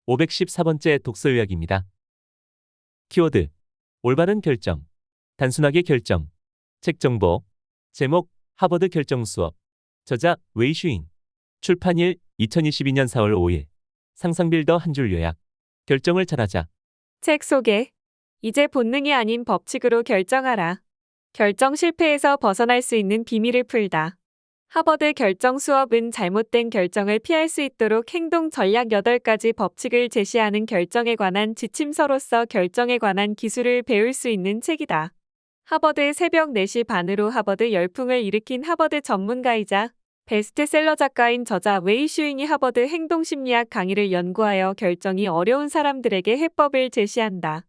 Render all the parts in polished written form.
514번째 독서 요약입니다. 키워드. 올바른 결정. 단순하게 결정. 책 정보. 제목. 하버드 결정 수업. 저자 웨이슈잉. 출판일 2022년 4월 5일. 상상빌더 한 줄 요약. 결정을 잘하자. 책 소개. 이제 본능이 아닌 법칙으로 결정하라. 결정 실패에서 벗어날 수 있는 비밀을 풀다. 하버드 결정 수업은 잘못된 결정을 피할 수 있도록 행동 전략 8가지 법칙을 제시하는 결정에 관한 지침서로서 결정에 관한 기술을 배울 수 있는 책이다. 하버드 새벽 4시 반으로 하버드 열풍을 일으킨 하버드 전문가이자 베스트셀러 작가인 저자 웨이슈잉이 하버드 행동심리학 강의를 연구하여 결정이 어려운 사람들에게 해법을 제시한다.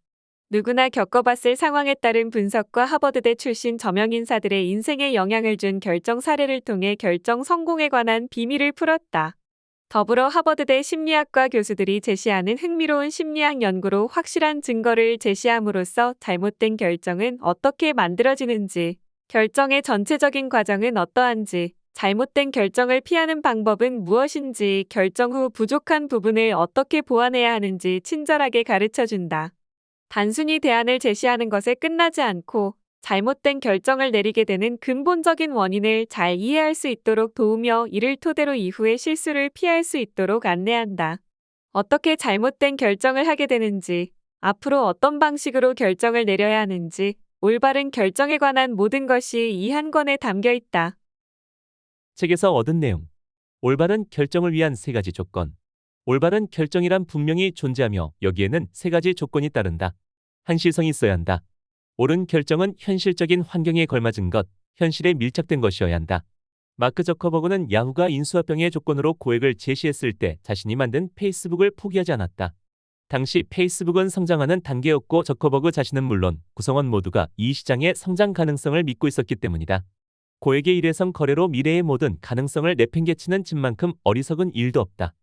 누구나 겪어봤을 상황에 따른 분석과 하버드대 출신 저명인사들의 인생에 영향을 준 결정 사례를 통해 결정 성공에 관한 비밀을 풀었다. 더불어 하버드대 심리학과 교수들이 제시하는 흥미로운 심리학 연구로 확실한 증거를 제시함으로써 잘못된 결정은 어떻게 만들어지는지, 결정의 전체적인 과정은 어떠한지, 잘못된 결정을 피하는 방법은 무엇인지, 결정 후 부족한 부분을 어떻게 보완해야 하는지 친절하게 가르쳐준다. 단순히 대안을 제시하는 것에 끝나지 않고 잘못된 결정을 내리게 되는 근본적인 원인을 잘 이해할 수 있도록 도우며 이를 토대로 이후의 실수를 피할 수 있도록 안내한다. 어떻게 잘못된 결정을 하게 되는지, 앞으로 어떤 방식으로 결정을 내려야 하는지, 올바른 결정에 관한 모든 것이 이 한 권에 담겨 있다. 책에서 얻은 내용. 올바른 결정을 위한 3가지 조건. 올바른 결정이란 분명히 존재하며 여기에는 3가지 조건이 따른다. 한시성이 있어야 한다. 옳은 결정은 현실적인 환경에 걸맞은 것, 현실에 밀착된 것이어야 한다. 마크 저커버그는 야후가 인수합병의 조건으로 고액을 제시했을 때 자신이 만든 페이스북을 포기하지 않았다. 당시 페이스북은 성장하는 단계였고 저커버그 자신은 물론 구성원 모두가 이 시장의 성장 가능성을 믿고 있었기 때문이다. 고액의 일회성 거래로 미래의 모든 가능성을 내팽개치는 짓만큼 어리석은 일도 없다.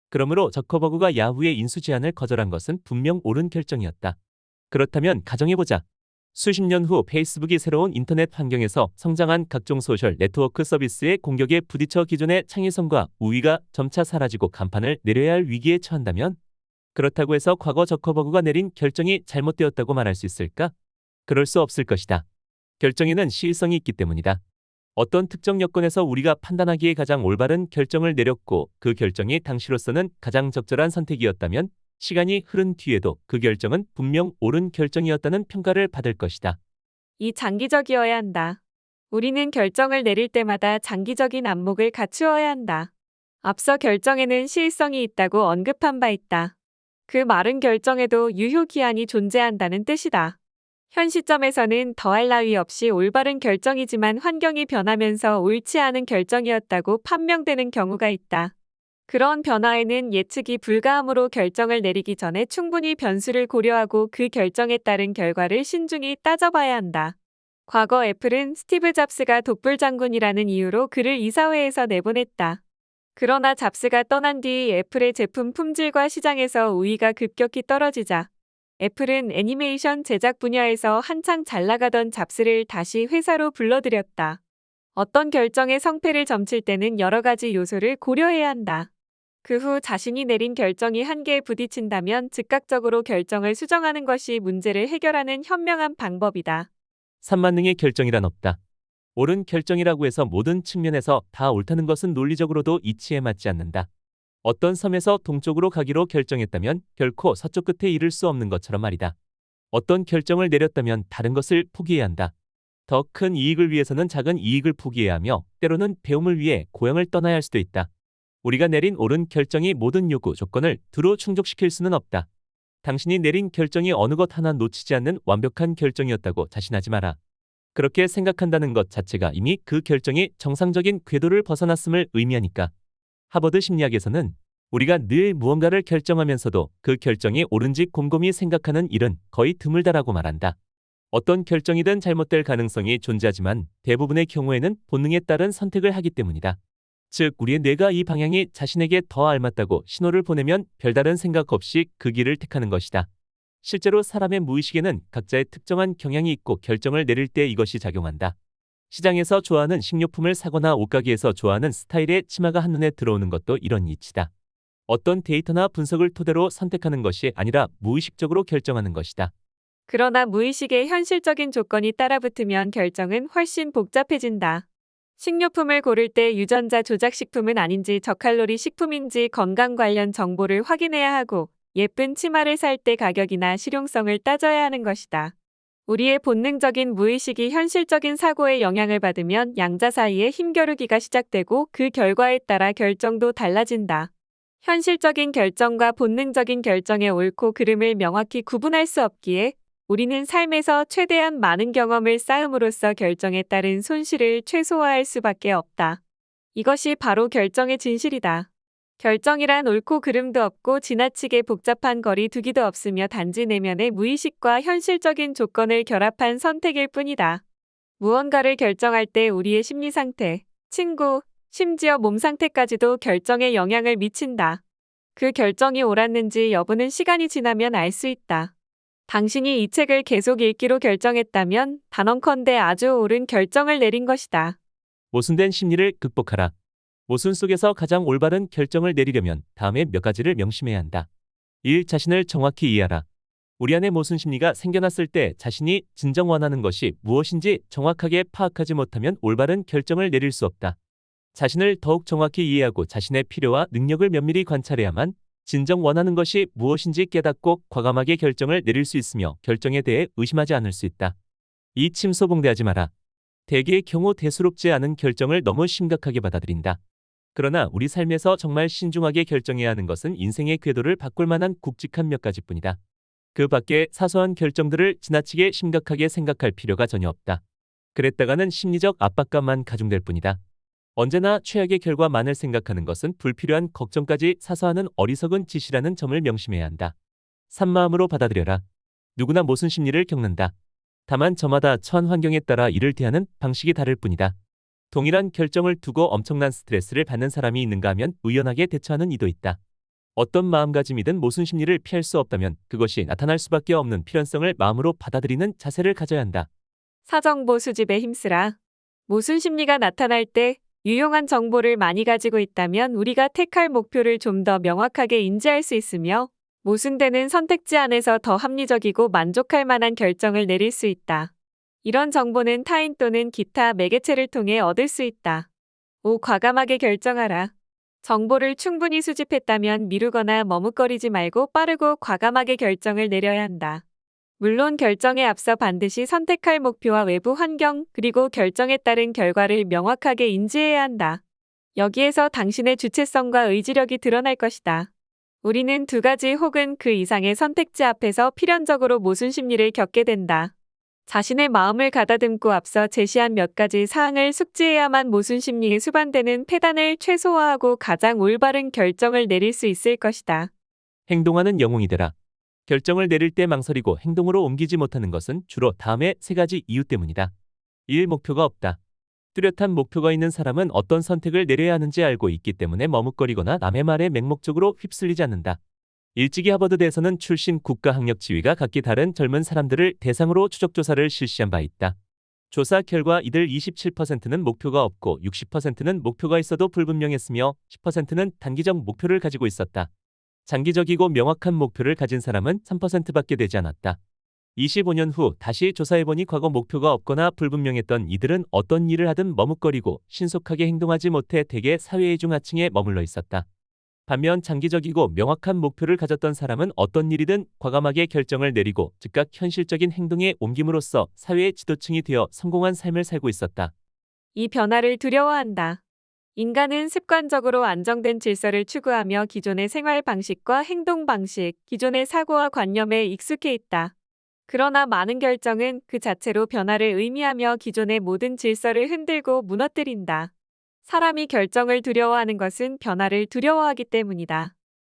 그러므로 저커버그가 야후의 인수 제안을 거절한 것은 분명 옳은 결정이었다. 그렇다면 가정해보자. 수십 년 후 페이스북이 새로운 인터넷 환경에서 성장한 각종 소셜 네트워크 서비스의 공격에 부딪혀 기존의 창의성과 우위가 점차 사라지고 간판을 내려야 할 위기에 처한다면? 그렇다고 해서 과거 저커버그가 내린 결정이 잘못되었다고 말할 수 있을까? 그럴 수 없을 것이다. 결정에는 시일성이 있기 때문이다. 어떤 특정 여건에서 우리가 판단하기에 가장 올바른 결정을 내렸고 그 결정이 당시로서는 가장 적절한 선택이었다면 시간이 흐른 뒤에도 그 결정은 분명 옳은 결정이었다는 평가를 받을 것이다. 이 장기적이어야 한다. 우리는 결정을 내릴 때마다 장기적인 안목을 갖추어야 한다. 앞서 결정에는 시일성이 있다고 언급한 바 있다. 그 말은 결정에도 유효기한이 존재한다는 뜻이다. 현 시점에서는 더할 나위 없이 올바른 결정이지만 환경이 변하면서 옳지 않은 결정이었다고 판명되는 경우가 있다. 그런 변화에는 예측이 불가하므로 결정을 내리기 전에 충분히 변수를 고려하고 그 결정에 따른 결과를 신중히 따져봐야 한다. 과거 애플은 스티브 잡스가 독불 장군이라는 이유로 그를 이사회에서 내보냈다. 그러나 잡스가 떠난 뒤 애플의 제품 품질과 시장에서 우위가 급격히 떨어지자 애플은 애니메이션 제작 분야에서 한창 잘 나가던 잡스를 다시 회사로 불러들였다. 어떤 결정의 성패를 점칠 때는 여러 가지 요소를 고려해야 한다. 그 후 자신이 내린 결정이 한계에 부딪힌다면 즉각적으로 결정을 수정하는 것이 문제를 해결하는 현명한 방법이다. 산만능의 결정이란 없다. 옳은 결정이라고 해서 모든 측면에서 다 옳다는 것은 논리적으로도 이치에 맞지 않는다. 어떤 섬에서 동쪽으로 가기로 결정했다면 결코 서쪽 끝에 이를 수 없는 것처럼 말이다. 어떤 결정을 내렸다면 다른 것을 포기해야 한다. 더 큰 이익을 위해서는 작은 이익을 포기해야 하며 때로는 배움을 위해 고향을 떠나야 할 수도 있다. 우리가 내린 옳은 결정이 모든 요구 조건을 두루 충족시킬 수는 없다. 당신이 내린 결정이 어느 것 하나 놓치지 않는 완벽한 결정이었다고 자신하지 마라. 그렇게 생각한다는 것 자체가 이미 그 결정이 정상적인 궤도를 벗어났음을 의미하니까. 하버드 심리학에서는 우리가 늘 무언가를 결정하면서도 그 결정이 옳은지 곰곰이 생각하는 일은 거의 드물다라고 말한다. 어떤 결정이든 잘못될 가능성이 존재하지만 대부분의 경우에는 본능에 따른 선택을 하기 때문이다. 즉 우리의 뇌가 이 방향이 자신에게 더 알맞다고 신호를 보내면 별다른 생각 없이 그 길을 택하는 것이다. 실제로 사람의 무의식에는 각자의 특정한 경향이 있고 결정을 내릴 때 이것이 작용한다. 시장에서 좋아하는 식료품을 사거나 옷가게에서 좋아하는 스타일의 치마가 한눈에 들어오는 것도 이런 이치다. 어떤 데이터나 분석을 토대로 선택하는 것이 아니라 무의식적으로 결정하는 것이다. 그러나 무의식의 현실적인 조건이 따라붙으면 결정은 훨씬 복잡해진다. 식료품을 고를 때 유전자 조작 식품은 아닌지 저칼로리 식품인지 건강 관련 정보를 확인해야 하고 예쁜 치마를 살 때 가격이나 실용성을 따져야 하는 것이다. 우리의 본능적인 무의식이 현실적인 사고에 영향을 받으면 양자 사이에 힘겨루기가 시작되고 그 결과에 따라 결정도 달라진다. 현실적인 결정과 본능적인 결정의 옳고 그름을 명확히 구분할 수 없기에 우리는 삶에서 최대한 많은 경험을 쌓음으로써 결정에 따른 손실을 최소화할 수밖에 없다. 이것이 바로 결정의 진실이다. 결정이란 옳고 그름도 없고 지나치게 복잡한 거리 두기도 없으며 단지 내면의 무의식과 현실적인 조건을 결합한 선택일 뿐이다. 무언가를 결정할 때 우리의 심리 상태, 친구, 심지어 몸 상태까지도 결정에 영향을 미친다. 그 결정이 옳았는지 여부는 시간이 지나면 알 수 있다. 당신이 이 책을 계속 읽기로 결정했다면 단언컨대 아주 옳은 결정을 내린 것이다. 모순된 심리를 극복하라. 모순 속에서 가장 올바른 결정을 내리려면 다음에 몇 가지를 명심해야 한다. 1. 자신을 정확히 이해하라. 우리 안에 모순 심리가 생겨났을 때 자신이 진정 원하는 것이 무엇인지 정확하게 파악하지 못하면 올바른 결정을 내릴 수 없다. 자신을 더욱 정확히 이해하고 자신의 필요와 능력을 면밀히 관찰해야만 진정 원하는 것이 무엇인지 깨닫고 과감하게 결정을 내릴 수 있으며 결정에 대해 의심하지 않을 수 있다. 2. 침소봉대하지 마라. 대개의 경우 대수롭지 않은 결정을 너무 심각하게 받아들인다. 그러나 우리 삶에서 정말 신중하게 결정해야 하는 것은 인생의 궤도를 바꿀 만한 굵직한 몇 가지뿐이다. 그 밖에 사소한 결정들을 지나치게 심각하게 생각할 필요가 전혀 없다. 그랬다가는 심리적 압박감만 가중될 뿐이다. 언제나 최악의 결과만을 생각하는 것은 불필요한 걱정까지 사서하는 어리석은 짓이라는 점을 명심해야 한다. 산마음으로 받아들여라. 누구나 모순 심리를 겪는다. 다만 저마다 처한 환경에 따라 이를 대하는 방식이 다를 뿐이다. 동일한 결정을 두고 엄청난 스트레스를 받는 사람이 있는가 하면 의연하게 대처하는 이도 있다. 어떤 마음가짐이든 모순 심리를 피할 수 없다면 그것이 나타날 수밖에 없는 필연성을 마음으로 받아들이는 자세를 가져야 한다. 사정보 수집에 힘쓰라. 모순 심리가 나타날 때 유용한 정보를 많이 가지고 있다면 우리가 택할 목표를 좀 더 명확하게 인지할 수 있으며 모순되는 선택지 안에서 더 합리적이고 만족할 만한 결정을 내릴 수 있다. 이런 정보는 타인 또는 기타 매개체를 통해 얻을 수 있다. 5. 과감하게 결정하라. 정보를 충분히 수집했다면 미루거나 머뭇거리지 말고 빠르고 과감하게 결정을 내려야 한다. 물론 결정에 앞서 반드시 선택할 목표와 외부 환경 그리고 결정에 따른 결과를 명확하게 인지해야 한다. 여기에서 당신의 주체성과 의지력이 드러날 것이다. 우리는 두 가지 혹은 그 이상의 선택지 앞에서 필연적으로 모순 심리를 겪게 된다. 자신의 마음을 가다듬고 앞서 제시한 몇 가지 사항을 숙지해야만 모순 심리에 수반되는 폐단을 최소화하고 가장 올바른 결정을 내릴 수 있을 것이다. 행동하는 영웅이 되라. 결정을 내릴 때 망설이고 행동으로 옮기지 못하는 것은 주로 다음의 세 가지 이유 때문이다. 1. 목표가 없다. 뚜렷한 목표가 있는 사람은 어떤 선택을 내려야 하는지 알고 있기 때문에 머뭇거리거나 남의 말에 맹목적으로 휩쓸리지 않는다. 일찍이 하버드대에서는 출신 국가학력 지위가 각기 다른 젊은 사람들을 대상으로 추적조사를 실시한 바 있다. 조사 결과 이들 27%는 목표가 없고 60%는 목표가 있어도 불분명했으며 10%는 단기적 목표를 가지고 있었다. 장기적이고 명확한 목표를 가진 사람은 3%밖에 되지 않았다. 25년 후 다시 조사해보니 과거 목표가 없거나 불분명했던 이들은 어떤 일을 하든 머뭇거리고 신속하게 행동하지 못해 대개 사회의 중하층에 머물러 있었다. 반면 장기적이고 명확한 목표를 가졌던 사람은 어떤 일이든 과감하게 결정을 내리고 즉각 현실적인 행동에 옮김으로써 사회의 지도층이 되어 성공한 삶을 살고 있었다. 이 변화를 두려워한다. 인간은 습관적으로 안정된 질서를 추구하며 기존의 생활 방식과 행동 방식, 기존의 사고와 관념에 익숙해 있다. 그러나 많은 결정은 그 자체로 변화를 의미하며 기존의 모든 질서를 흔들고 무너뜨린다. 사람이 결정을 두려워하는 것은 변화를 두려워하기 때문이다.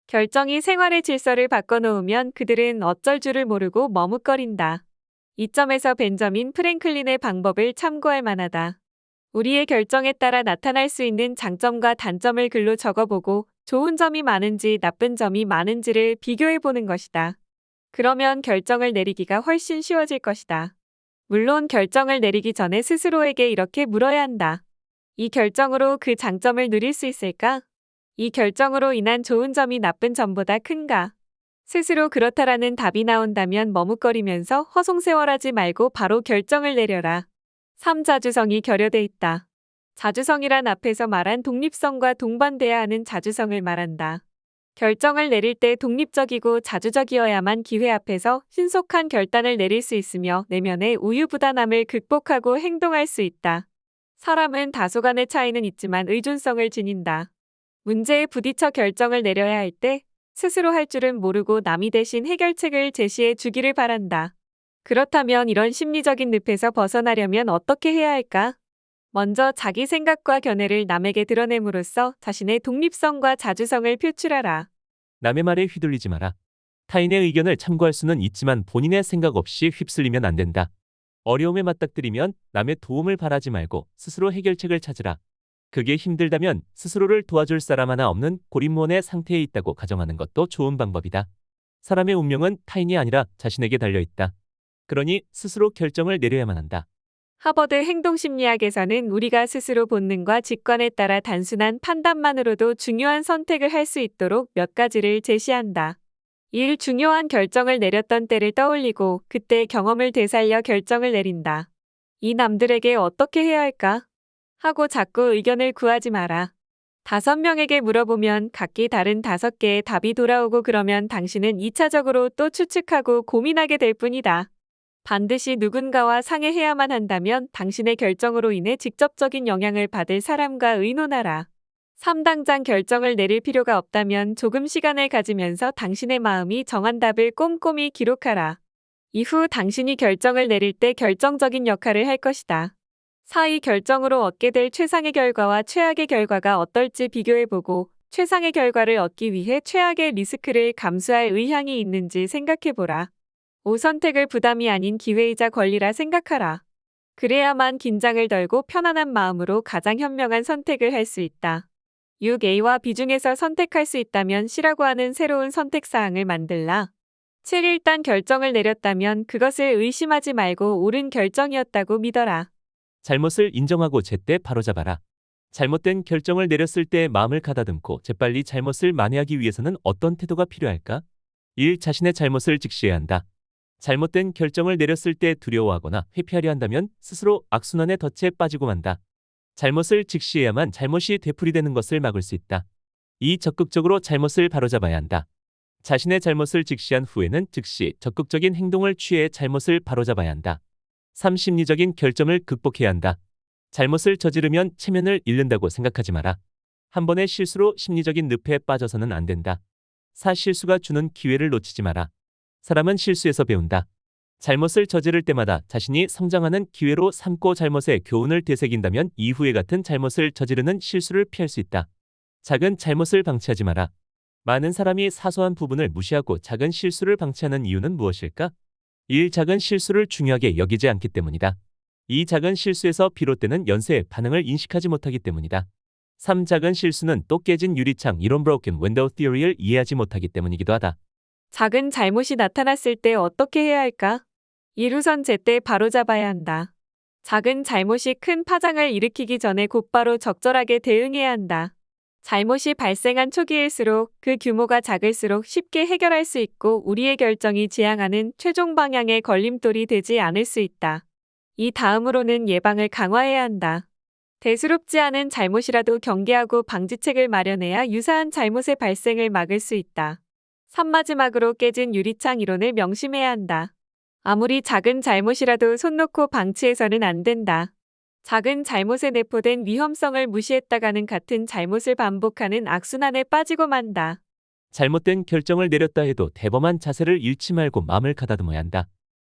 결정이 생활의 질서를 바꿔놓으면 그들은 어쩔 줄을 모르고 머뭇거린다. 이 점에서 벤저민 프랭클린의 방법을 참고할 만하다. 우리의 결정에 따라 나타날 수 있는 장점과 단점을 글로 적어보고 좋은 점이 많은지 나쁜 점이 많은지를 비교해보는 것이다. 그러면 결정을 내리기가 훨씬 쉬워질 것이다. 물론 결정을 내리기 전에 스스로에게 이렇게 물어야 한다. 이 결정으로 그 장점을 누릴 수 있을까? 이 결정으로 인한 좋은 점이 나쁜 점보다 큰가? 스스로 그렇다라는 답이 나온다면 머뭇거리면서 허송세월하지 말고 바로 결정을 내려라. 3. 자주성이 결여돼 있다. 자주성이란 앞에서 말한 독립성과 동반돼야 하는 자주성을 말한다. 결정을 내릴 때 독립적이고 자주적이어야만 기회 앞에서 신속한 결단을 내릴 수 있으며 내면의 우유부단함을 극복하고 행동할 수 있다. 사람은 다소간의 차이는 있지만 의존성을 지닌다. 문제에 부딪혀 결정을 내려야 할 때 스스로 할 줄은 모르고 남이 대신 해결책을 제시해 주기를 바란다. 그렇다면 이런 심리적인 늪에서 벗어나려면 어떻게 해야 할까? 먼저 자기 생각과 견해를 남에게 드러냄으로써 자신의 독립성과 자주성을 표출하라. 남의 말에 휘둘리지 마라. 타인의 의견을 참고할 수는 있지만 본인의 생각 없이 휩쓸리면 안 된다. 어려움에 맞닥뜨리면 남의 도움을 바라지 말고 스스로 해결책을 찾으라. 그게 힘들다면 스스로를 도와줄 사람 하나 없는 고립무원의 상태에 있다고 가정하는 것도 좋은 방법이다. 사람의 운명은 타인이 아니라 자신에게 달려있다. 그러니 스스로 결정을 내려야만 한다. 하버드 행동심리학에서는 우리가 스스로 본능과 직관에 따라 단순한 판단만으로도 중요한 선택을 할 수 있도록 몇 가지를 제시한다. 1. 중요한 결정을 내렸던 때를 떠올리고 그때 경험을 되살려 결정을 내린다. 2. 남들에게 어떻게 해야 할까? 하고 자꾸 의견을 구하지 마라. 5명에게 물어보면 각기 다른 5개의 답이 돌아오고 그러면 당신은 2차적으로 또 추측하고 고민하게 될 뿐이다. 반드시 누군가와 상의해야만 한다면 당신의 결정으로 인해 직접적인 영향을 받을 사람과 의논하라. 3. 당장 결정을 내릴 필요가 없다면 조금 시간을 가지면서 당신의 마음이 정한 답을 꼼꼼히 기록하라. 이후 당신이 결정을 내릴 때 결정적인 역할을 할 것이다. 4. 이 결정으로 얻게 될 최상의 결과와 최악의 결과가 어떨지 비교해보고 최상의 결과를 얻기 위해 최악의 리스크를 감수할 의향이 있는지 생각해보라. 5. 선택을 부담이 아닌 기회이자 권리라 생각하라. 그래야만 긴장을 덜고 편안한 마음으로 가장 현명한 선택을 할 수 있다. 6. A와 B 중에서 선택할 수 있다면 C라고 하는 새로운 선택사항을 만들라. 7. 일단 결정을 내렸다면 그것을 의심하지 말고 옳은 결정이었다고 믿어라. 잘못을 인정하고 제때 바로잡아라. 잘못된 결정을 내렸을 때 마음을 가다듬고 재빨리 잘못을 만회하기 위해서는 어떤 태도가 필요할까? 1. 자신의 잘못을 직시해야 한다. 잘못된 결정을 내렸을 때 두려워하거나 회피하려 한다면 스스로 악순환의 덫에 빠지고 만다. 잘못을 직시해야만 잘못이 되풀이되는 것을 막을 수 있다. 2. 적극적으로 잘못을 바로잡아야 한다. 자신의 잘못을 직시한 후에는 즉시 적극적인 행동을 취해 잘못을 바로잡아야 한다. 3. 심리적인 결점을 극복해야 한다. 잘못을 저지르면 체면을 잃는다고 생각하지 마라. 한 번의 실수로 심리적인 늪에 빠져서는 안 된다. 4. 실수가 주는 기회를 놓치지 마라. 사람은 실수에서 배운다. 잘못을 저지를 때마다 자신이 성장하는 기회로 삼고 잘못의 교훈을 되새긴다면 이후에 같은 잘못을 저지르는 실수를 피할 수 있다. 작은 잘못을 방치하지 마라. 많은 사람이 사소한 부분을 무시하고 작은 실수를 방치하는 이유는 무엇일까? 1. 작은 실수를 중요하게 여기지 않기 때문이다. 2. 작은 실수에서 비롯되는 연쇄의 반응을 인식하지 못하기 때문이다. 3. 작은 실수는 또 깨진 유리창 이론 broken window theory를 이해하지 못하기 때문이기도 하다. 작은 잘못이 나타났을 때 어떻게 해야 할까? 1. 우선 제때 바로잡아야 한다. 작은 잘못이 큰 파장을 일으키기 전에 곧바로 적절하게 대응해야 한다. 잘못이 발생한 초기일수록 그 규모가 작을수록 쉽게 해결할 수 있고 우리의 결정이 지향하는 최종 방향의 걸림돌이 되지 않을 수 있다. 이 다음으로는 예방을 강화해야 한다. 대수롭지 않은 잘못이라도 경계하고 방지책을 마련해야 유사한 잘못의 발생을 막을 수 있다. 3. 마지막으로 깨진 유리창 이론을 명심해야 한다. 아무리 작은 잘못이라도 손 놓고 방치해서는 안 된다. 작은 잘못에 내포된 위험성을 무시했다가는 같은 잘못을 반복하는 악순환에 빠지고 만다. 잘못된 결정을 내렸다 해도 대범한 자세를 잃지 말고 마음을 가다듬어야 한다.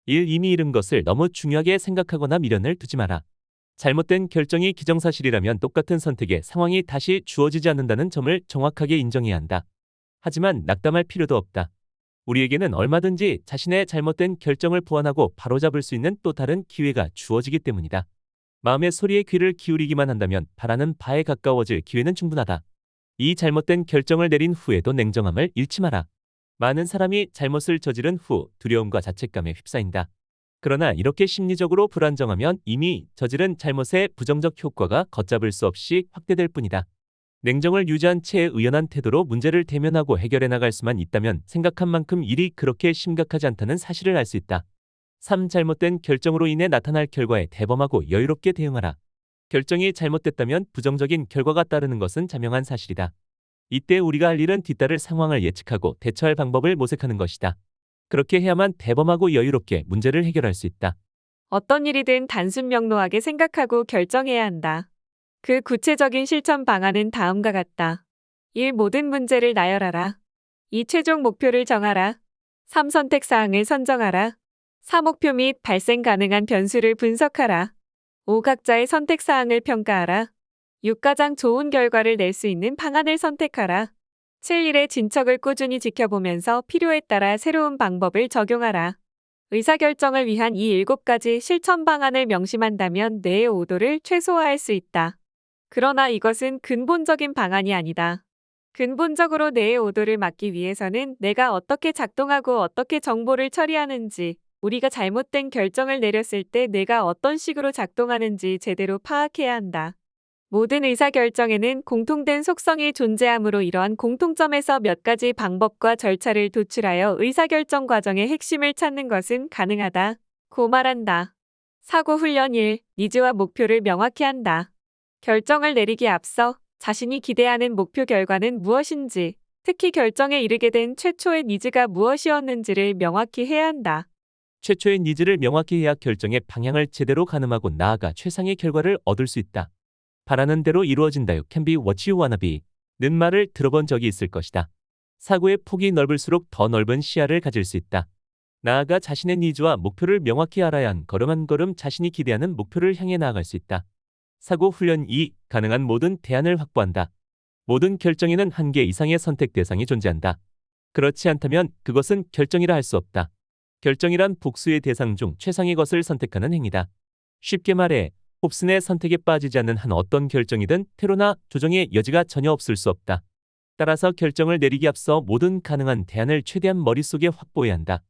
1. 이미 잃은 것을 너무 중요하게 생각하거나 미련을 두지 마라. 잘못된 결정이 기정사실이라면 똑같은 선택에 상황이 다시 주어지지 않는다는 점을 정확하게 인정해야 한다. 하지만 낙담할 필요도 없다. 우리에게는 얼마든지 자신의 잘못된 결정을 보완하고 바로잡을 수 있는 또 다른 기회가 주어지기 때문이다. 마음의 소리에 귀를 기울이기만 한다면 바라는 바에 가까워질 기회는 충분하다. 이 잘못된 결정을 내린 후에도 냉정함을 잃지 마라. 많은 사람이 잘못을 저지른 후 두려움과 자책감에 휩싸인다. 그러나 이렇게 심리적으로 불안정하면 이미 저지른 잘못의 부정적 효과가 걷잡을 수 없이 확대될 뿐이다. 냉정을 유지한 채 의연한 태도로 문제를 대면하고 해결해 나갈 수만 있다면 생각한 만큼 일이 그렇게 심각하지 않다는 사실을 알 수 있다. 3. 잘못된 결정으로 인해 나타날 결과에 대범하고 여유롭게 대응하라. 결정이 잘못됐다면 부정적인 결과가 따르는 것은 자명한 사실이다. 이때 우리가 할 일은 뒤따를 상황을 예측하고 대처할 방법을 모색하는 것이다. 그렇게 해야만 대범하고 여유롭게 문제를 해결할 수 있다. 어떤 일이든 단순 명료하게 생각하고 결정해야 한다. 그 구체적인 실천 방안은 다음과 같다. 1. 모든 문제를 나열하라. 2. 최종 목표를 정하라. 3. 선택 사항을 선정하라. 4. 목표 및 발생 가능한 변수를 분석하라. 5. 각자의 선택 사항을 평가하라. 6. 가장 좋은 결과를 낼 수 있는 방안을 선택하라. 7. 일의 진척을 꾸준히 지켜보면서 필요에 따라 새로운 방법을 적용하라. 의사결정을 위한 이 7가지 실천 방안을 명심한다면 뇌의 오도를 최소화할 수 있다. 그러나 이것은 근본적인 방안이 아니다. 근본적으로 뇌의 오도를 막기 위해서는 내가 어떻게 작동하고 어떻게 정보를 처리하는지, 우리가 잘못된 결정을 내렸을 때 뇌가 어떤 식으로 작동하는지 제대로 파악해야 한다. 모든 의사결정에는 공통된 속성이 존재하므로 이러한 공통점에서 몇 가지 방법과 절차를 도출하여 의사결정 과정의 핵심을 찾는 것은 가능하다. 고 말한다. 사고훈련 1. 니즈와 목표를 명확히 한다. 결정을 내리기에 앞서 자신이 기대하는 목표 결과는 무엇인지, 특히 결정에 이르게 된 최초의 니즈가 무엇이었는지를 명확히 해야 한다. 최초의 니즈를 명확히 해야 결정의 방향을 제대로 가늠하고 나아가 최상의 결과를 얻을 수 있다. 바라는 대로 이루어진다. You can be what you wanna be. 는 말을 들어본 적이 있을 것이다. 사고의 폭이 넓을수록 더 넓은 시야를 가질 수 있다. 나아가 자신의 니즈와 목표를 명확히 알아야 한 걸음 한 걸음 자신이 기대하는 목표를 향해 나아갈 수 있다. 사고 훈련 2. 가능한 모든 대안을 확보한다. 모든 결정에는 한 개 이상의 선택 대상이 존재한다. 그렇지 않다면 그것은 결정이라 할 수 없다. 결정이란 복수의 대상 중 최상의 것을 선택하는 행위다. 쉽게 말해 홉슨의 선택에 빠지지 않는 한 어떤 결정이든 테러나 조정의 여지가 전혀 없을 수 없다. 따라서 결정을 내리기 앞서 모든 가능한 대안을 최대한 머릿속에 확보해야 한다.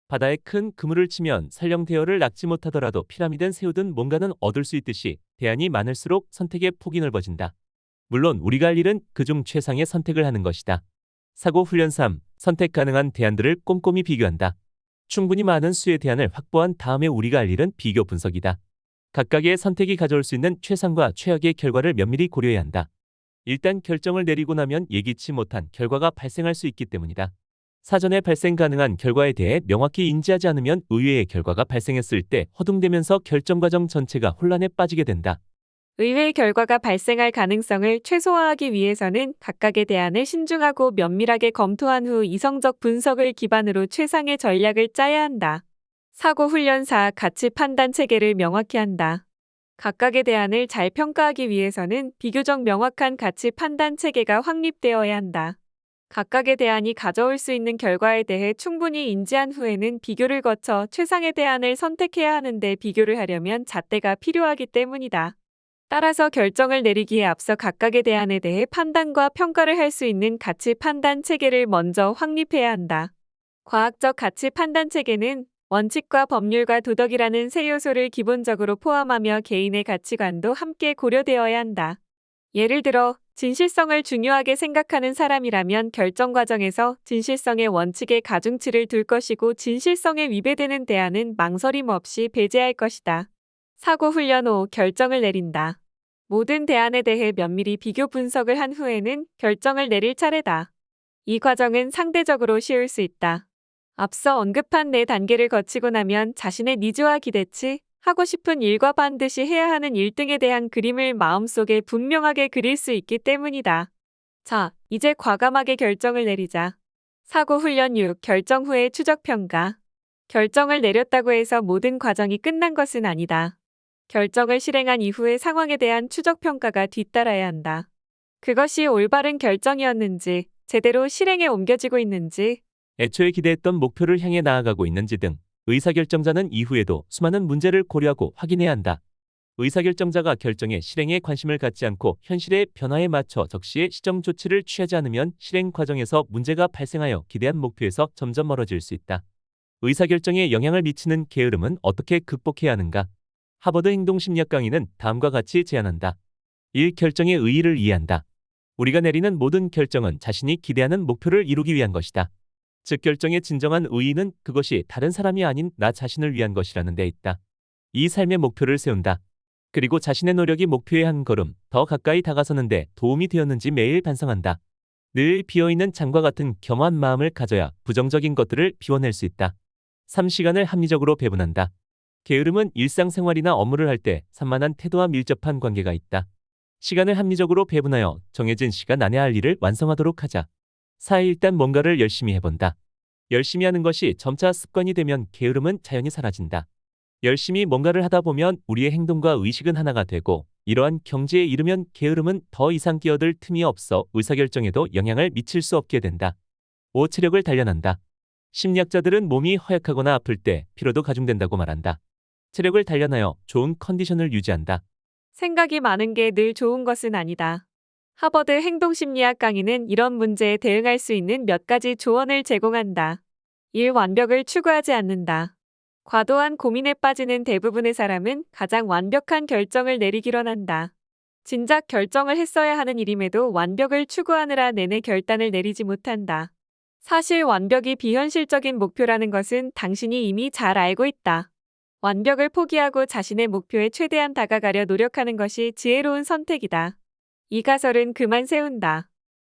바다에 큰 그물을 치면 설령 대어를 낚지 못하더라도 피라미드는 세우든 뭔가는 얻을 수 있듯이 대안이 많을수록 선택의 폭이 넓어진다. 물론 우리가 할 일은 그중 최상의 선택을 하는 것이다. 사고 훈련 3. 선택 가능한 대안들을 꼼꼼히 비교한다. 충분히 많은 수의 대안을 확보한 다음에 우리가 할 일은 비교 분석이다. 각각의 선택이 가져올 수 있는 최상과 최악의 결과를 면밀히 고려해야 한다. 일단 결정을 내리고 나면 예기치 못한 결과가 발생할 수 있기 때문이다. 사전에 발생 가능한 결과에 대해 명확히 인지하지 않으면 의외의 결과가 발생했을 때 허둥대면서 결정 과정 전체가 혼란에 빠지게 된다. 의외의 결과가 발생할 가능성을 최소화하기 위해서는 각각의 대안을 신중하고 면밀하게 검토한 후 이성적 분석을 기반으로 최상의 전략을 짜야 한다. 사고 훈련 4. 가치 판단 체계를 명확히 한다. 각각의 대안을 잘 평가하기 위해서는 비교적 명확한 가치 판단 체계가 확립되어야 한다. 각각의 대안이 가져올 수 있는 결과에 대해 충분히 인지한 후에는 비교를 거쳐 최상의 대안을 선택해야 하는데 비교를 하려면 잣대가 필요하기 때문이다. 따라서 결정을 내리기에 앞서 각각의 대안에 대해 판단과 평가를 할 수 있는 가치 판단 체계를 먼저 확립해야 한다. 과학적 가치 판단 체계는 원칙과 법률과 도덕이라는 세 요소를 기본적으로 포함하며 개인의 가치관도 함께 고려되어야 한다. 예를 들어 진실성을 중요하게 생각하는 사람이라면 결정 과정에서 진실성의 원칙에 가중치를 둘 것이고 진실성에 위배되는 대안은 망설임 없이 배제할 것이다. 사고 훈련 5. 결정을 내린다. 모든 대안에 대해 면밀히 비교 분석을 한 후에는 결정을 내릴 차례다. 이 과정은 상대적으로 쉬울 수 있다. 앞서 언급한 4단계를 거치고 나면 자신의 니즈와 기대치, 하고 싶은 일과 반드시 해야 하는 일 등에 대한 그림을 마음속에 분명하게 그릴 수 있기 때문이다. 자, 이제 과감하게 결정을 내리자. 사고 훈련 6. 결정 후의 추적평가. 결정을 내렸다고 해서 모든 과정이 끝난 것은 아니다. 결정을 실행한 이후의 상황에 대한 추적평가가 뒤따라야 한다. 그것이 올바른 결정이었는지, 제대로 실행에 옮겨지고 있는지, 애초에 기대했던 목표를 향해 나아가고 있는지 등 의사결정자는 이후에도 수많은 문제를 고려하고 확인해야 한다. 의사결정자가 결정의 실행에 관심을 갖지 않고 현실의 변화에 맞춰 적시에 시정 조치를 취하지 않으면 실행 과정에서 문제가 발생하여 기대한 목표에서 점점 멀어질 수 있다. 의사결정에 영향을 미치는 게으름은 어떻게 극복해야 하는가? 하버드 행동심리학 강의는 다음과 같이 제안한다. 1. 결정의 의의를 이해한다. 우리가 내리는 모든 결정은 자신이 기대하는 목표를 이루기 위한 것이다. 즉 결정의 진정한 의의는 그것이 다른 사람이 아닌 나 자신을 위한 것이라는 데 있다. 이 삶의 목표를 세운다. 그리고 자신의 노력이 목표에 한 걸음 더 가까이 다가서는데 도움이 되었는지 매일 반성한다. 늘 비어있는 장과 같은 겸허한 마음을 가져야 부정적인 것들을 비워낼 수 있다. 3시간을 합리적으로 배분한다. 게으름은 일상생활이나 업무를 할 때 산만한 태도와 밀접한 관계가 있다. 시간을 합리적으로 배분하여 정해진 시간 안에 할 일을 완성하도록 하자. 4. 일단 뭔가를 열심히 해본다. 열심히 하는 것이 점차 습관이 되면 게으름은 자연히 사라진다. 열심히 뭔가를 하다 보면 우리의 행동과 의식은 하나가 되고 이러한 경지에 이르면 게으름은 더 이상 끼어들 틈이 없어 의사결정에도 영향을 미칠 수 없게 된다. 5. 체력을 단련한다. 심리학자들은 몸이 허약하거나 아플 때 피로도 가중된다고 말한다. 체력을 단련하여 좋은 컨디션을 유지한다. 생각이 많은 게 늘 좋은 것은 아니다. 하버드 행동심리학 강의는 이런 문제에 대응할 수 있는 몇 가지 조언을 제공한다. 1. 완벽을 추구하지 않는다. 과도한 고민에 빠지는 대부분의 사람은 가장 완벽한 결정을 내리기로 한다. 진작 결정을 했어야 하는 일임에도 완벽을 추구하느라 내내 결단을 내리지 못한다. 사실 완벽이 비현실적인 목표라는 것은 당신이 이미 잘 알고 있다. 완벽을 포기하고 자신의 목표에 최대한 다가가려 노력하는 것이 지혜로운 선택이다. 이 가설은 그만 세운다.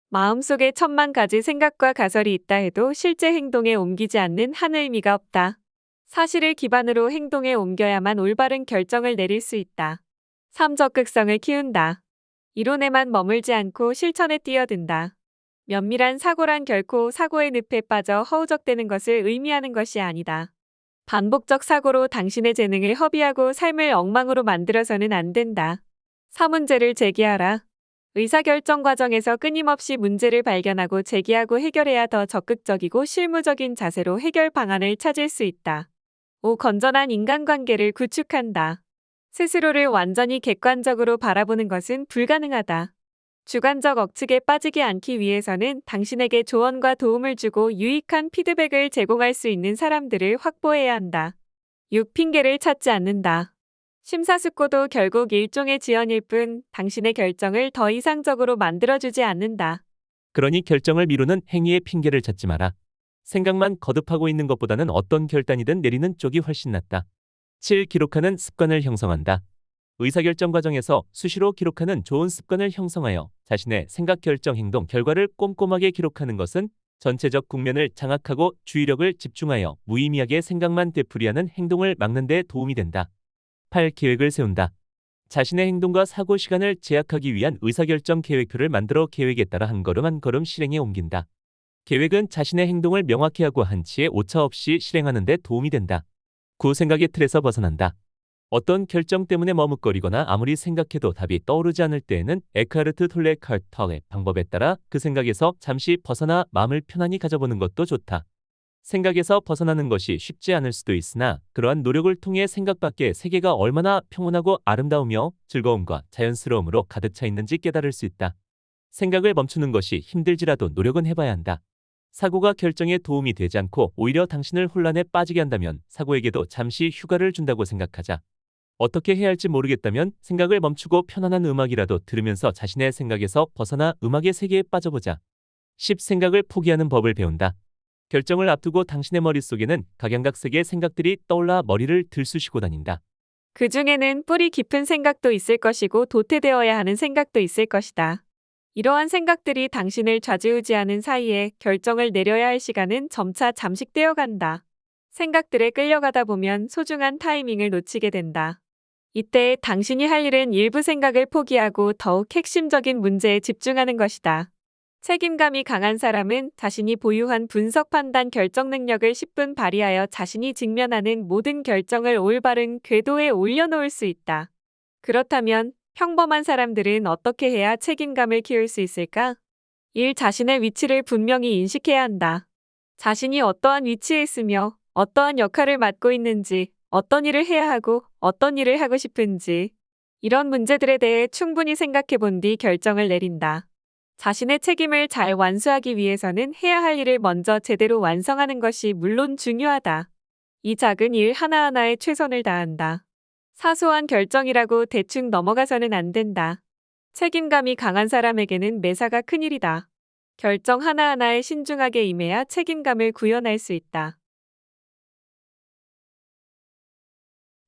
마음속에 1000만 가지 생각과 가설이 있다 해도 실제 행동에 옮기지 않는 한 의미가 없다. 사실을 기반으로 행동에 옮겨야만 올바른 결정을 내릴 수 있다. 3. 적극성을 키운다. 이론에만 머물지 않고 실천에 뛰어든다. 면밀한 사고란 결코 사고의 늪에 빠져 허우적대는 것을 의미하는 것이 아니다. 반복적 사고로 당신의 재능을 허비하고 삶을 엉망으로 만들어서는 안 된다. 4. 문제를 제기하라. 의사결정 과정에서 끊임없이 문제를 발견하고 제기하고 해결해야 더 적극적이고 실무적인 자세로 해결 방안을 찾을 수 있다. 5. 건전한 인간관계를 구축한다. 스스로를 완전히 객관적으로 바라보는 것은 불가능하다. 주관적 억측에 빠지지 않기 위해서는 당신에게 조언과 도움을 주고 유익한 피드백을 제공할 수 있는 사람들을 확보해야 한다. 6. 핑계를 찾지 않는다. 심사숙고도 결국 일종의 지연일 뿐 당신의 결정을 더 이상적으로 만들어주지 않는다. 그러니 결정을 미루는 행위에 핑계를 찾지 마라. 생각만 거듭하고 있는 것보다는 어떤 결단이든 내리는 쪽이 훨씬 낫다. 7. 기록하는 습관을 형성한다. 의사결정 과정에서 수시로 기록하는 좋은 습관을 형성하여 자신의 생각, 결정, 행동, 결과를 꼼꼼하게 기록하는 것은 전체적 국면을 장악하고 주의력을 집중하여 무의미하게 생각만 되풀이하는 행동을 막는 데 도움이 된다. 8. 계획을 세운다. 자신의 행동과 사고 시간을 제약하기 위한 의사결정 계획표를 만들어 계획에 따라 한 걸음 한 걸음 실행에 옮긴다. 계획은 자신의 행동을 명확히 하고 한치의 오차 없이 실행하는 데 도움이 된다. 9. 생각의 틀에서 벗어난다. 어떤 결정 때문에 머뭇거리거나 아무리 생각해도 답이 떠오르지 않을 때에는 에크하르트 톨레 칼터의 방법에 따라 그 생각에서 잠시 벗어나 마음을 편안히 가져보는 것도 좋다. 생각에서 벗어나는 것이 쉽지 않을 수도 있으나 그러한 노력을 통해 생각 밖의 세계가 얼마나 평온하고 아름다우며 즐거움과 자연스러움으로 가득 차 있는지 깨달을 수 있다. 생각을 멈추는 것이 힘들지라도 노력은 해봐야 한다. 사고가 결정에 도움이 되지 않고 오히려 당신을 혼란에 빠지게 한다면 사고에게도 잠시 휴가를 준다고 생각하자. 어떻게 해야 할지 모르겠다면 생각을 멈추고 편안한 음악이라도 들으면서 자신의 생각에서 벗어나 음악의 세계에 빠져보자. 10. 생각을 포기하는 법을 배운다. 결정을 앞두고 당신의 머릿속에는 각양각색의 생각들이 떠올라 머리를 들쑤시고 다닌다. 그 중에는 뿌리 깊은 생각도 있을 것이고 도태되어야 하는 생각도 있을 것이다. 이러한 생각들이 당신을 좌지우지하는 사이에 결정을 내려야 할 시간은 점차 잠식되어 간다. 생각들에 끌려가다 보면 소중한 타이밍을 놓치게 된다. 이때 당신이 할 일은 일부 생각을 포기하고 더욱 핵심적인 문제에 집중하는 것이다. 책임감이 강한 사람은 자신이 보유한 분석 판단 결정 능력을 10분 발휘하여 자신이 직면하는 모든 결정을 올바른 궤도에 올려놓을 수 있다. 그렇다면 평범한 사람들은 어떻게 해야 책임감을 키울 수 있을까? 1. 자신의 위치를 분명히 인식해야 한다. 자신이 어떠한 위치에 있으며 어떠한 역할을 맡고 있는지, 어떤 일을 해야 하고 어떤 일을 하고 싶은지 이런 문제들에 대해 충분히 생각해 본 뒤 결정을 내린다. 자신의 책임을 잘 완수하기 위해서는 해야 할 일을 먼저 제대로 완성하는 것이 물론 중요하다. 이 작은 일 하나하나에 최선을 다한다. 사소한 결정이라고 대충 넘어가서는 안 된다. 책임감이 강한 사람에게는 매사가 큰일이다. 결정 하나하나에 신중하게 임해야 책임감을 구현할 수 있다.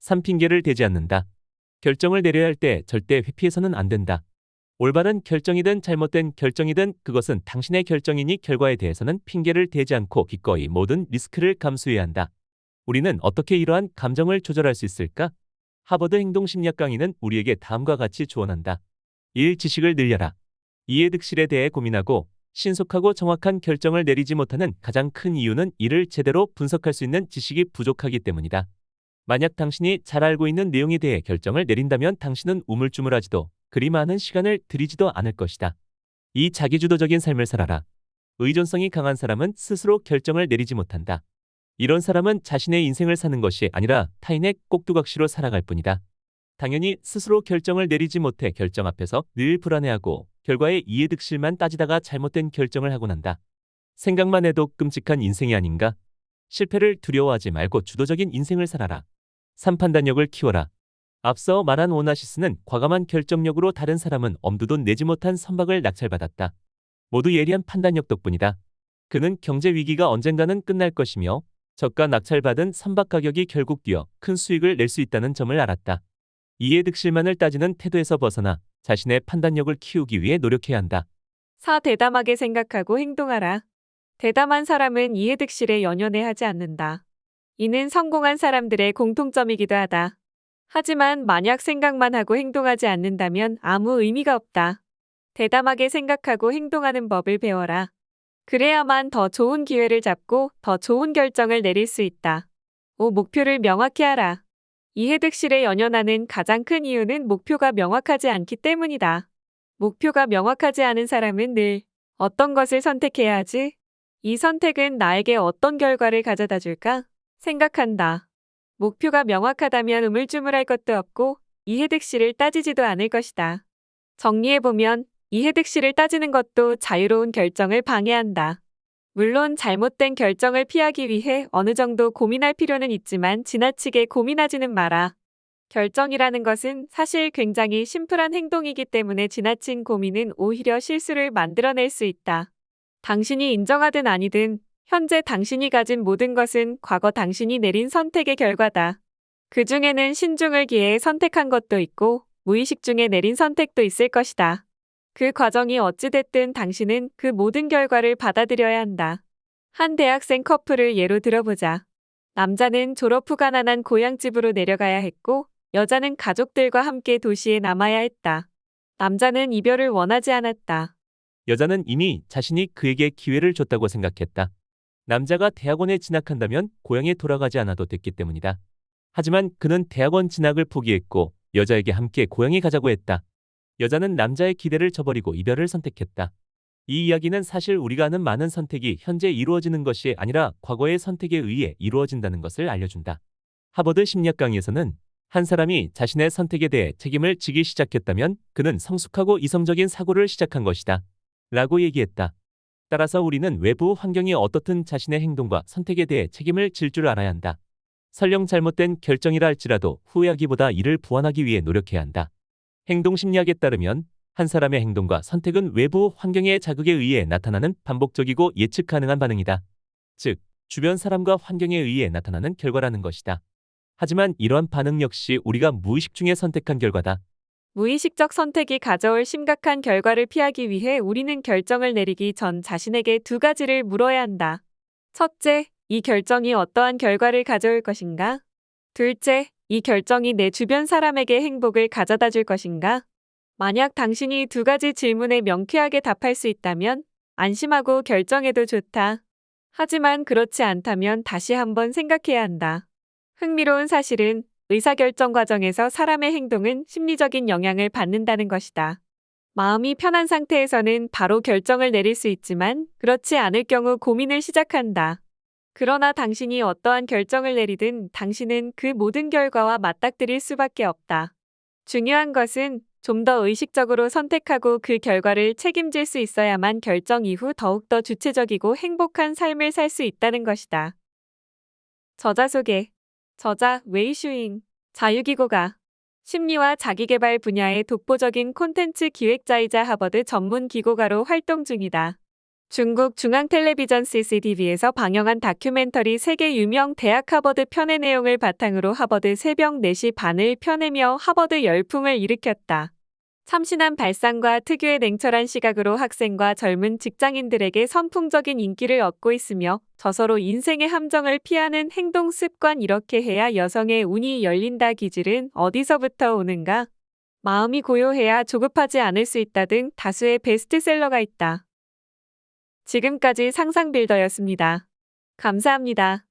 3. 핑계를 대지 않는다. 결정을 내려야 할 때 절대 회피해서는 안 된다. 올바른 결정이든 잘못된 결정이든 그것은 당신의 결정이니 결과에 대해서는 핑계를 대지 않고 기꺼이 모든 리스크를 감수해야 한다. 우리는 어떻게 이러한 감정을 조절할 수 있을까? 하버드 행동심리학 강의는 우리에게 다음과 같이 조언한다. 1. 지식을 늘려라. 이해득실에 대해 고민하고 신속하고 정확한 결정을 내리지 못하는 가장 큰 이유는 이를 제대로 분석할 수 있는 지식이 부족하기 때문이다. 만약 당신이 잘 알고 있는 내용에 대해 결정을 내린다면 당신은 우물쭈물하지도 그리 많은 시간을 들이지도 않을 것이다. 이 자기주도적인 삶을 살아라. 의존성이 강한 사람은 스스로 결정을 내리지 못한다. 이런 사람은 자신의 인생을 사는 것이 아니라 타인의 꼭두각시로 살아갈 뿐이다. 당연히 스스로 결정을 내리지 못해 결정 앞에서 늘 불안해하고 결과에 이해득실만 따지다가 잘못된 결정을 하고 난다. 생각만 해도 끔찍한 인생이 아닌가? 실패를 두려워하지 말고 주도적인 인생을 살아라. 3. 판단력을 키워라. 앞서 말한 오나시스는 과감한 결정력으로 다른 사람은 엄두도 내지 못한 선박을 낙찰받았다. 모두 예리한 판단력 덕분이다. 그는 경제 위기가 언젠가는 끝날 것이며 저가 낙찰받은 선박 가격이 결국 뛰어 큰 수익을 낼 수 있다는 점을 알았다. 이해득실만을 따지는 태도에서 벗어나 자신의 판단력을 키우기 위해 노력해야 한다. 4. 대담하게 생각하고 행동하라. 대담한 사람은 이해득실에 연연해하지 않는다. 이는 성공한 사람들의 공통점이기도 하다. 하지만 만약 생각만 하고 행동하지 않는다면 아무 의미가 없다. 대담하게 생각하고 행동하는 법을 배워라. 그래야만 더 좋은 기회를 잡고 더 좋은 결정을 내릴 수 있다. 5. 목표를 명확히 하라. 이해득실에 연연하는 가장 큰 이유는 목표가 명확하지 않기 때문이다. 목표가 명확하지 않은 사람은 늘 어떤 것을 선택해야 하지? 이 선택은 나에게 어떤 결과를 가져다 줄까? 생각한다. 목표가 명확하다면 우물쭈물할 것도 없고 이해득실을 따지지도 않을 것이다. 정리해보면 이해득실을 따지는 것도 자유로운 결정을 방해한다. 물론 잘못된 결정을 피하기 위해 어느 정도 고민할 필요는 있지만 지나치게 고민하지는 마라. 결정이라는 것은 사실 굉장히 심플한 행동이기 때문에 지나친 고민은 오히려 실수를 만들어낼 수 있다. 당신이 인정하든 아니든 현재 당신이 가진 모든 것은 과거 당신이 내린 선택의 결과다. 그 중에는 신중을 기해 선택한 것도 있고 무의식 중에 내린 선택도 있을 것이다. 그 과정이 어찌됐든 당신은 그 모든 결과를 받아들여야 한다. 한 대학생 커플을 예로 들어보자. 남자는 졸업 후 가난한 고향집으로 내려가야 했고 여자는 가족들과 함께 도시에 남아야 했다. 남자는 이별을 원하지 않았다. 여자는 이미 자신이 그에게 기회를 줬다고 생각했다. 남자가 대학원에 진학한다면 고향에 돌아가지 않아도 됐기 때문이다. 하지만 그는 대학원 진학을 포기했고 여자에게 함께 고향에 가자고 했다. 여자는 남자의 기대를 저버리고 이별을 선택했다. 이 이야기는 사실 우리가 하는 많은 선택이 현재 이루어지는 것이 아니라 과거의 선택에 의해 이루어진다는 것을 알려준다. 하버드 심리학 강의에서는 한 사람이 자신의 선택에 대해 책임을 지기 시작했다면 그는 성숙하고 이성적인 사고를 시작한 것이다. 라고 얘기했다. 따라서 우리는 외부 환경이 어떻든 자신의 행동과 선택에 대해 책임을 질 줄 알아야 한다. 설령 잘못된 결정이라 할지라도 후회하기보다 이를 보완하기 위해 노력해야 한다. 행동심리학에 따르면 한 사람의 행동과 선택은 외부 환경의 자극에 의해 나타나는 반복적이고 예측 가능한 반응이다. 즉, 주변 사람과 환경에 의해 나타나는 결과라는 것이다. 하지만 이러한 반응 역시 우리가 무의식 중에 선택한 결과다. 무의식적 선택이 가져올 심각한 결과를 피하기 위해 우리는 결정을 내리기 전 자신에게 두 가지를 물어야 한다. 첫째, 이 결정이 어떠한 결과를 가져올 것인가? 둘째, 이 결정이 내 주변 사람에게 행복을 가져다 줄 것인가? 만약 당신이 두 가지 질문에 명쾌하게 답할 수 있다면 안심하고 결정해도 좋다. 하지만 그렇지 않다면 다시 한번 생각해야 한다. 흥미로운 사실은 의사결정 과정에서 사람의 행동은 심리적인 영향을 받는다는 것이다. 마음이 편한 상태에서는 바로 결정을 내릴 수 있지만 그렇지 않을 경우 고민을 시작한다. 그러나 당신이 어떠한 결정을 내리든 당신은 그 모든 결과와 맞닥뜨릴 수밖에 없다. 중요한 것은 좀 더 의식적으로 선택하고 그 결과를 책임질 수 있어야만 결정 이후 더욱더 주체적이고 행복한 삶을 살 수 있다는 것이다. 저자 소개. 저자 웨이슈잉. 자유기고가 심리와 자기계발 분야의 독보적인 콘텐츠 기획자이자 하버드 전문 기고가로 활동 중이다. 중국 중앙텔레비전 CCTV에서 방영한 다큐멘터리 세계 유명 대학 하버드 편의 내용을 바탕으로 하버드 새벽 4시 반을 펴내며 하버드 열풍을 일으켰다. 참신한 발상과 특유의 냉철한 시각으로 학생과 젊은 직장인들에게 선풍적인 인기를 얻고 있으며 저서로 인생의 함정을 피하는 행동 습관 이렇게 해야 여성의 운이 열린다 기질은 어디서부터 오는가? 마음이 고요해야 조급하지 않을 수 있다 등 다수의 베스트셀러가 있다. 지금까지 상상빌더였습니다. 감사합니다.